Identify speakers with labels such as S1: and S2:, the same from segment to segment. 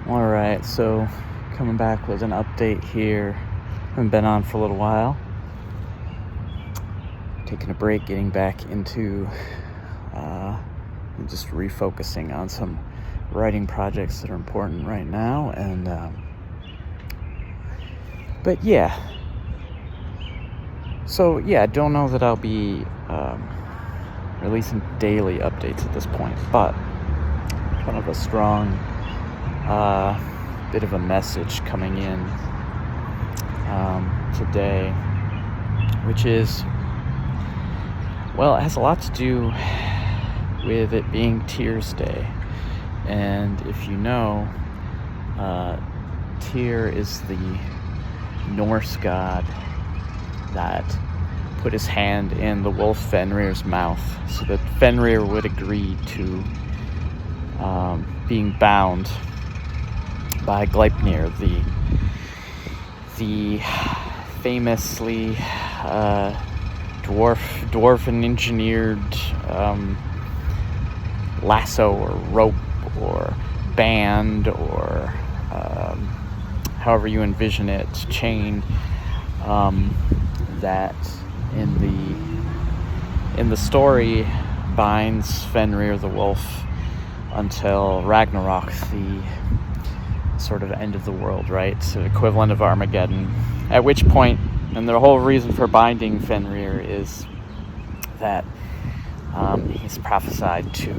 S1: Alright, so coming back with an update here. Haven't been on for a little while. Taking a break, getting back into just refocusing on some writing projects that are important right now. And but yeah. So yeah, I don't know that I'll be releasing daily updates at this point, but kind of a strong bit of a message coming in today, which is, well, it has a lot to do with it being Tyr's Day. And if you know, Tyr is the Norse god that put his hand in the wolf Fenrir's mouth so that Fenrir would agree to being bound by Gleipnir, the famously dwarven engineered lasso or rope or band or however you envision it, chain that in the story binds Fenrir the wolf until Ragnarok, the sort of end of the world, right? So equivalent of Armageddon. At which point, and the whole reason for binding Fenrir is that he's prophesied to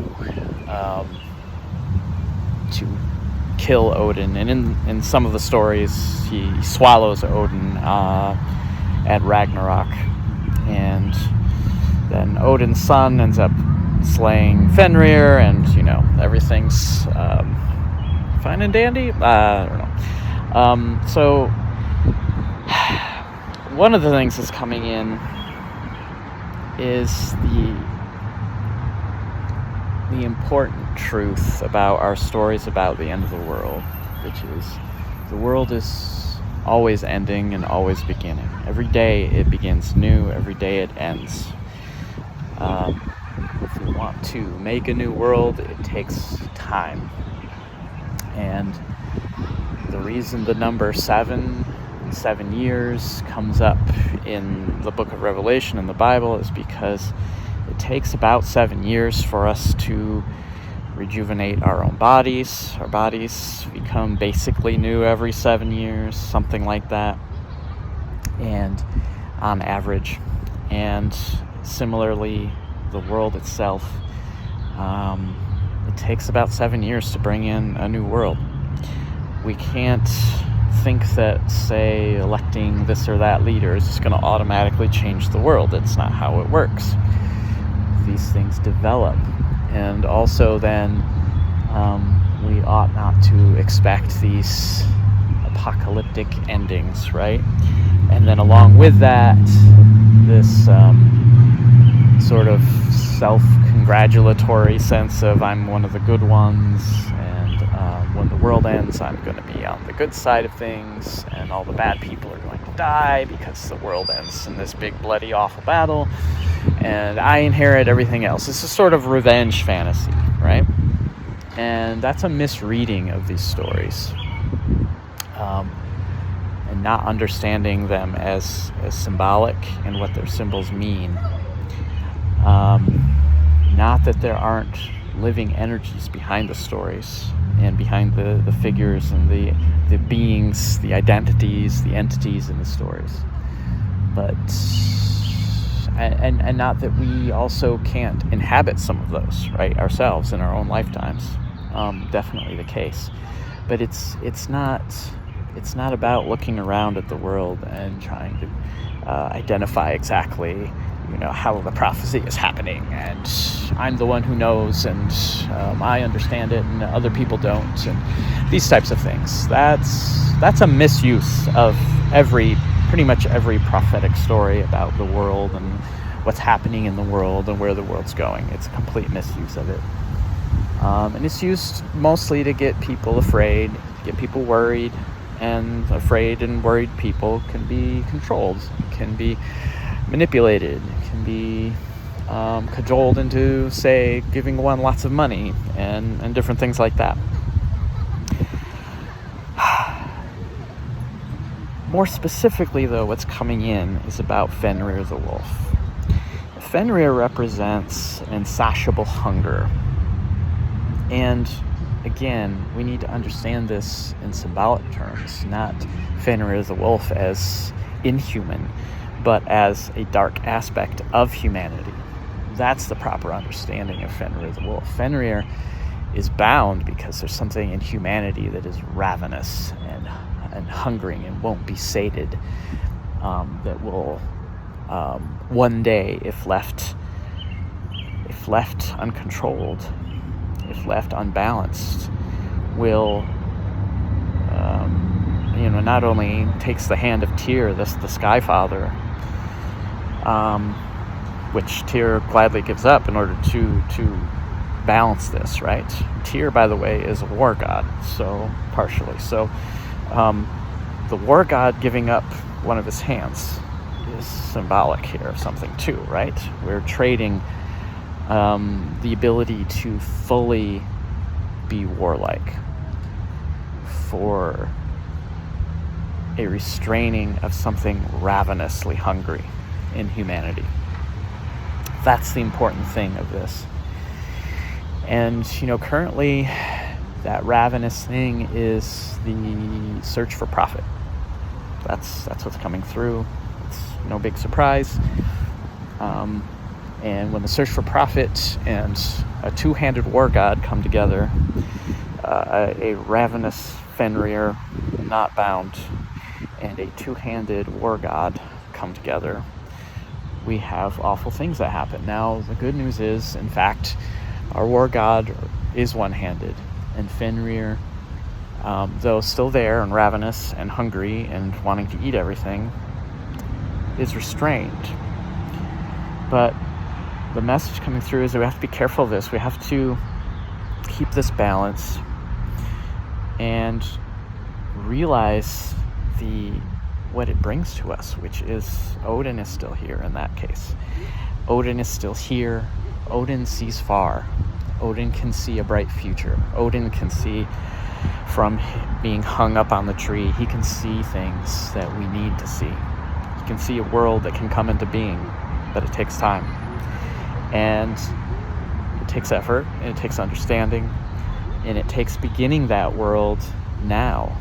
S1: kill Odin, and in some of the stories he swallows Odin at Ragnarok, and then Odin's son ends up slaying Fenrir, and everything's fine and dandy. I don't know. So one of the things that's coming in is the important truth about our stories about the end of the world, which is the world is always ending and always beginning. Every day it begins new, every day it ends. If we want to make a new world, it takes time. And the reason the number 7 years comes up in the book of Revelation in the Bible is because it takes about 7 years for us to rejuvenate our own bodies. Our bodies become basically new every 7 years, something like that, and on average. And similarly, the world itself, it takes about 7 years to bring in a new world. We can't think that, say, electing this or that leader is just going to automatically change the world. It's not how it works. These things develop. And also then we ought not to expect these apocalyptic endings, right? And then along with that, this sort of self-congratulatory sense of I'm one of the good ones, and when the world ends, I'm going to be on the good side of things, and all the bad people are going to die because the world ends in this big, bloody, awful battle, and I inherit everything else. It's a sort of revenge fantasy, right? And that's a misreading of these stories, and not understanding them as symbolic and what their symbols mean. Not that there aren't living energies behind the stories and behind the figures and the beings, the identities, the entities in the stories, but and not that we also can't inhabit some of those, right, ourselves in our own lifetimes. Definitely the case, but it's not about looking around at the world and trying to identify exactly how the prophecy is happening, and I'm the one who knows, and I understand it, and other people don't, and these types of things. That's a misuse of pretty much every prophetic story about the world and what's happening in the world and where the world's going. It's a complete misuse of it, and it's used mostly to get people afraid, get people worried, and afraid and worried people can be controlled, can be manipulated, can be cajoled into, say, giving one lots of money and different things like that. More specifically, though, what's coming in is about Fenrir the wolf. Fenrir represents insatiable hunger. And again, we need to understand this in symbolic terms, not Fenrir the wolf as inhuman, but as a dark aspect of humanity. That's the proper understanding of Fenrir the wolf. Fenrir is bound because there's something in humanity that is ravenous and hungering and won't be sated, that will one day, if left uncontrolled, if left unbalanced, will not only takes the hand of Tyr, the Sky Father, which Tyr gladly gives up in order to balance this, right? Tyr, by the way, is a war god, so partially. So the war god giving up one of his hands is symbolic here of something too, right? We're trading the ability to fully be warlike for a restraining of something ravenously hungry in humanity. That's the important thing of this. And, currently that ravenous thing is the search for profit. That's what's coming through. It's no big surprise. And when the search for profit and a two-handed war god come together, a ravenous Fenrir, not bound, and a two-handed war god come together, we have awful things that happen. Now, the good news is, in fact, our war god is one-handed, and Fenrir, though still there and ravenous and hungry and wanting to eat everything, is restrained. But the message coming through is that we have to be careful of this. We have to keep this balance and realize what it brings to us, which is Odin is still here in that case. Odin is still here. Odin sees far. Odin can see a bright future. Odin can see from being hung up on the tree. He can see things that we need to see. He can see a world that can come into being, but it takes time. And it takes effort, and it takes understanding, and it takes beginning that world now.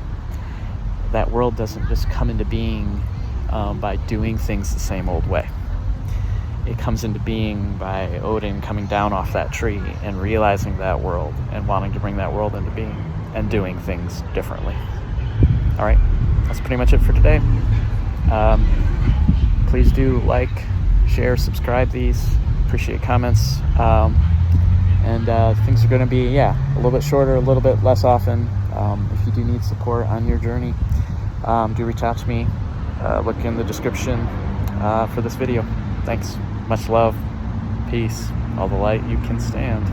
S1: That world doesn't just come into being by doing things the same old way. It comes into being by Odin coming down off that tree and realizing that world and wanting to bring that world into being and doing things differently. All right, that's pretty much it for today. Please do like, share, subscribe these. Appreciate comments. And things are going to be, a little bit shorter, a little bit less often. If you do need support on your journey, do reach out to me. Look in the description for this video. Thanks. Much love. Peace. All the light you can stand.